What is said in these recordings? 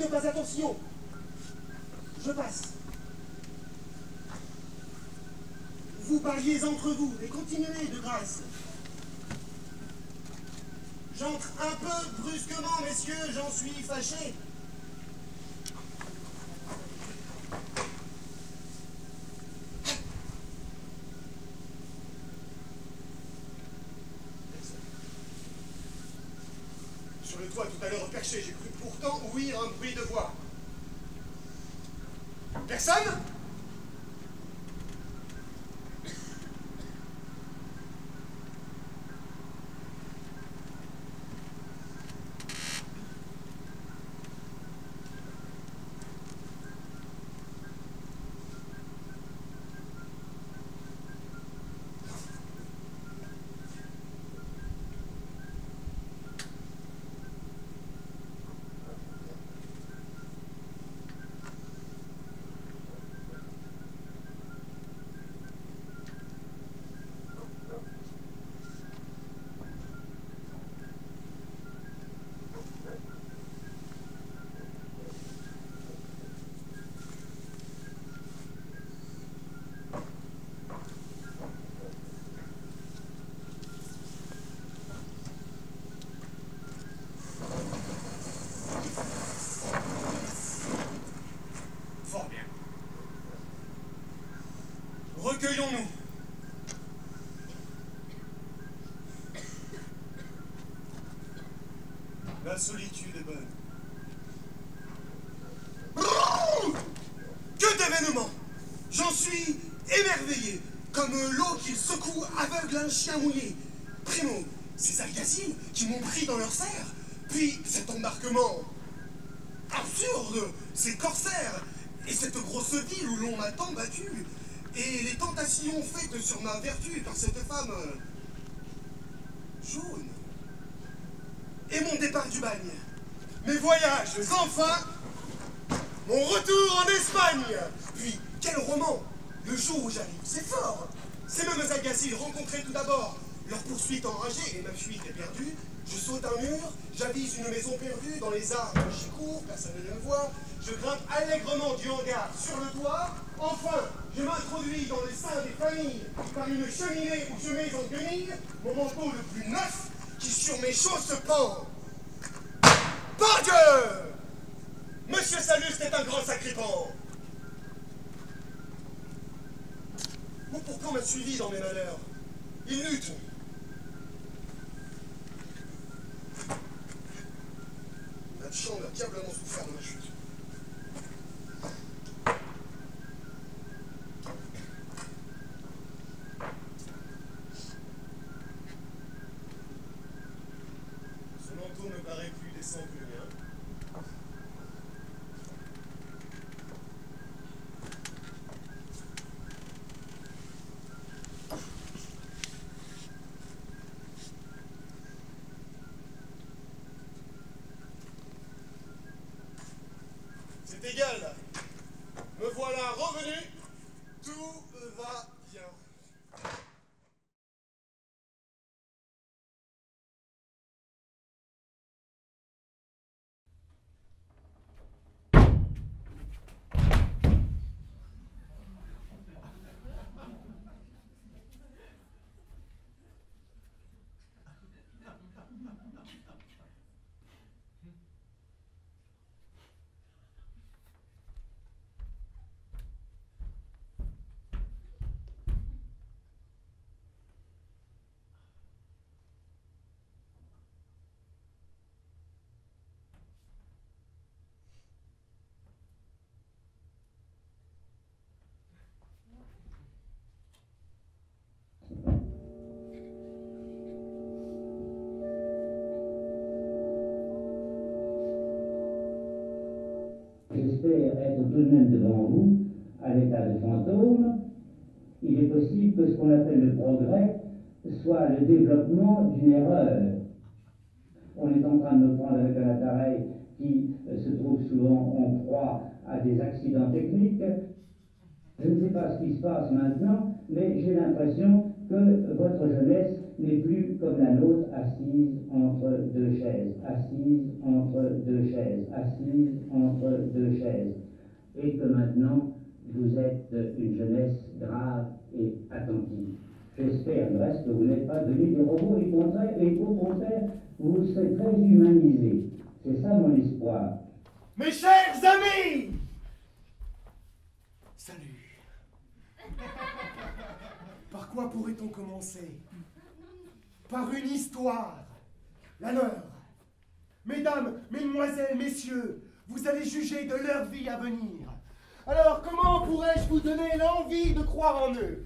faites pas attention. Je passe. Vous parliez entre vous, et continuez de grâce. J'entre un peu brusquement, messieurs, j'en suis fâché. Sur le toit, tout à l'heure perché, j'ai cru pourtant ouïr un bruit de voix. Personne ? Recueillons-nous. La solitude est bonne. Que d'événements! J'en suis émerveillé, comme l'eau qui secoue aveugle un chien mouillé. Primo, ces alguacils qui m'ont pris dans leur serre, puis cet embarquement absurde, ces corsaires, et cette grosse ville où l'on m'a tant battu, et les tentations faites sur ma vertu par cette femme jaune, et mon départ du bagne, mes voyages, enfin, mon retour en Espagne. Puis, quel roman! Le jour où j'arrive, c'est fort. Ces mêmes agaciles rencontrés tout d'abord, leur poursuite enragée et ma fuite est perdue. Je saute un mur, j'avise une maison perdue, dans les arbres j'y cours, personne ne me voit. Je grimpe allègrement du hangar sur le toit. Enfin, je m'introduis dans le sein des familles par une cheminée où je mets en guenille mon manteau le plus neuf qui sur mes chausses pend. Par Dieu! Monsieur Salluste est un grand sacripant. Mon pourquoi m'a suivi dans mes malheurs. Il lutte. La chambre a diablement souffert de ma chute. Ce manteau me paraît plus décent que le mien. C'est égal. Me voilà revenu. Tout va bien. J'espère être tout de même devant vous, à l'état de fantôme. Il est possible que ce qu'on appelle le progrès soit le développement d'une erreur. On est en train de me prendre avec un appareil qui se trouve souvent en proie à des accidents techniques. Je ne sais pas ce qui se passe maintenant, mais j'ai l'impression que votre jeunesse n'est plus comme la nôtre, assise entre deux chaises, assise entre deux chaises, assise entre deux chaises, et que maintenant vous êtes une jeunesse grave et attentive. J'espère du reste que vous n'êtes pas devenus des robots et qu'au contraire, vous serez très humanisés. C'est ça mon espoir. Mes chers amis! Salut. Par quoi pourrait-on commencer? Par une histoire, la leur. Mesdames, mesdemoiselles, messieurs, vous allez juger de leur vie à venir. Alors comment pourrais-je vous donner l'envie de croire en eux?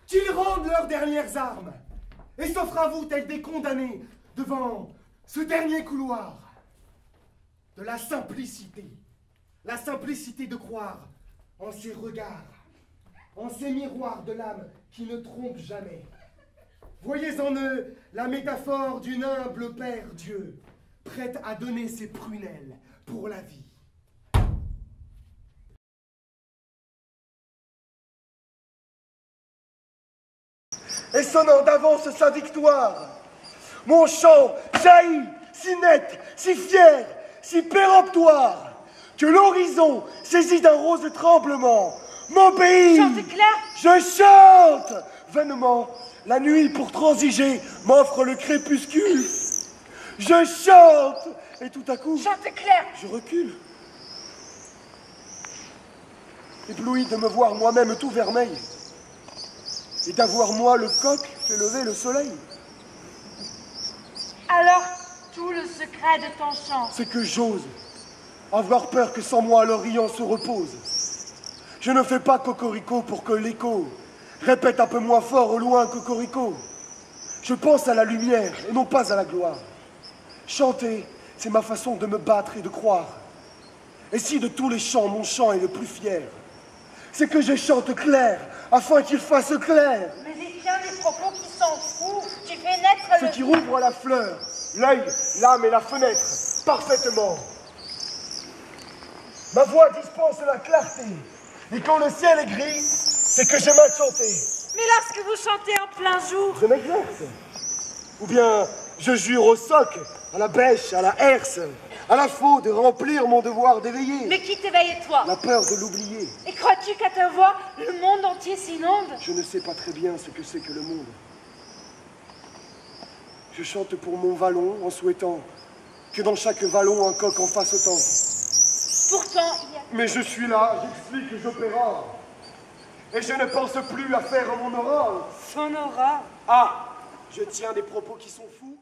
Qu'ils rendent leurs dernières armes et s'offrent à vous tels des condamnés devant ce dernier couloir de la simplicité de croire en ces regards, en ces miroirs de l'âme qui ne trompent jamais. Voyez en eux la métaphore d'une humble Père Dieu, prête à donner ses prunelles pour la vie. Et sonnant d'avance sa victoire, mon chant jaillit si net, si fier, si péremptoire, que l'horizon, saisi d'un rose tremblement, m'obéit. Chante clair. Je chante vainement. La nuit, pour transiger, m'offre le crépuscule. Je chante, et tout à coup, Chante clair. je recule. Ébloui de me voir moi-même tout vermeil, et d'avoir moi le coq fait lever le soleil. Alors, tout le secret de ton chant. C'est que j'ose avoir peur que sans moi l'Orient se repose. Je ne fais pas cocorico pour que l'écho répète un peu moins fort au loin cocorico. Je pense à la lumière et non pas à la gloire. Chanter, c'est ma façon de me battre et de croire. Et si de tous les chants, mon chant est le plus fier, c'est que je chante clair, afin qu'il fasse clair. Mais il tient des propos qui sont fous. Tu fais naître Ce le... qui rouvre la fleur, l'œil, l'âme et la fenêtre, parfaitement. Ma voix dispense la clarté, et quand le ciel est gris, c'est que j'ai mal chanté. Mais lorsque vous chantez en plein jour... Je m'exerce. Ou bien je jure au soc, à la bêche, à la herse, à la faux de remplir mon devoir d'éveiller. Mais qui t'éveille toi? La peur de l'oublier. Et crois-tu qu'à ta voix, le monde entier s'inonde? Je ne sais pas très bien ce que c'est que le monde. Je chante pour mon vallon en souhaitant que dans chaque vallon un coq en fasse autant. Pourtant, il y a... Mais je suis là, j'explique, j'opérore. Et je ne pense plus à faire mon aura. Son aura. Ah, je tiens des propos qui sont fous.